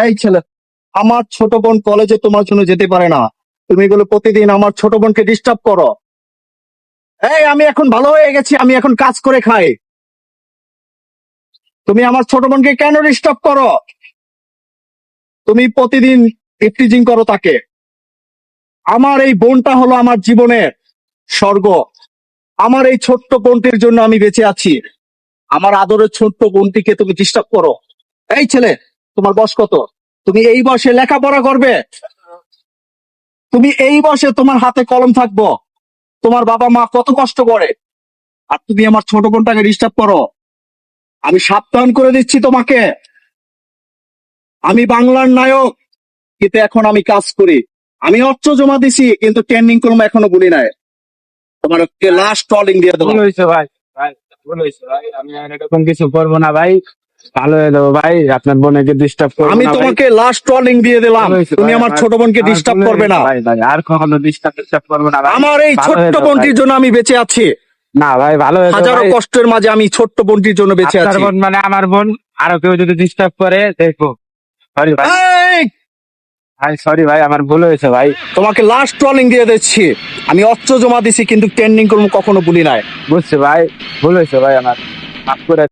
এই ছেলে, আমার ছোট বোন কলেজে তোমার জন্য যেতে পারে না, তুমি এগুলো প্রতিদিন আমার ছোট বোনকে ডিস্টার্ব করো। এই আমি এখন ভালো হয়ে গেছি, আমি এখন কাজ করে খাই, তুমি আমার ছোট বোনকে কেন ডিস্টার্ব করো? তুমি প্রতিদিন ইফটিজিং করো তাকে। আমার এই বোনটা হলো আমার জীবনের স্বর্গ। আমার এই ছোট্ট বোনটির জন্য আমি বেঁচে আছি। আমার আদরের ছোট্ট বোনটিকে তুমি ডিস্টার্ব করো। এই ছেলে, তোমার বয়স কত? তুমি এই বয়সে লেখাপড়া করবে? তুমি এই বয়সে তোমার হাতে কলম থাকবো? তোমার বাবা মা কত কষ্ট করে, আর তুমি আমার ছোট বোনটাকে ডিস্টার্ব করো। আমি সাবধান করে দিচ্ছি তোমাকে, আমি বাংলার নায়ক, কিন্তু এখন আমি কাজ করি। আমি অর্থ জমা দিছি, কিন্তু ট্রেন্ডিং কলম এখনো বলি নাই। তোমার লাস্ট ট্রলিং দিয়ে দেবো। ভুল হয়েছে ভাই, ভাই ভুল হয়েছে ভাই, আমি আর এরকম কিছু করবো না ভাই। ভালো হয়ে যাবো ভাই, আপনার বোনকে ডিস্টার্ব করবো আমি না ভাই। তোমাকে লাস্ট ট্রলিং দিয়ে দিলাম, ভুল হয়েছে তুমি ভাই, আমার ছোট বোনকে আমার ডিস্টার্ব ভুল হয়ে করবে গেছে না। ভাই, ভাই আর কখনো ডিস্টার্ব করবো না ভাই। আমার এই ভালো হয়ে ছোট্ট যাবো ভাই। বোনটির জন্য আমি বেঁচে আছি। না ভাই, ভালো হয়ে যাবো হাজারো ভাই। কষ্টের মাঝে আমি ছোট্ট বোনটির জন্য বেঁচে আপনার আছি। বোন মানে আমার বোন, আরো কেউ যদি ডিস্টার্ব করে দেখবো। সরি ভাই, এই, ভাই সরি ভাই, আমার ভুল হয়েছে ভাই। তোমাকে লাস্ট ট্রলিং দিয়ে দিচ্ছি। আমি অর্থ জমা দিছি, কিন্তু ট্রেন্ডিং কলম কখনো বলি নাই। বুঝছি ভাই, ভুল হয়েছে ভাই আমার, মাফ করে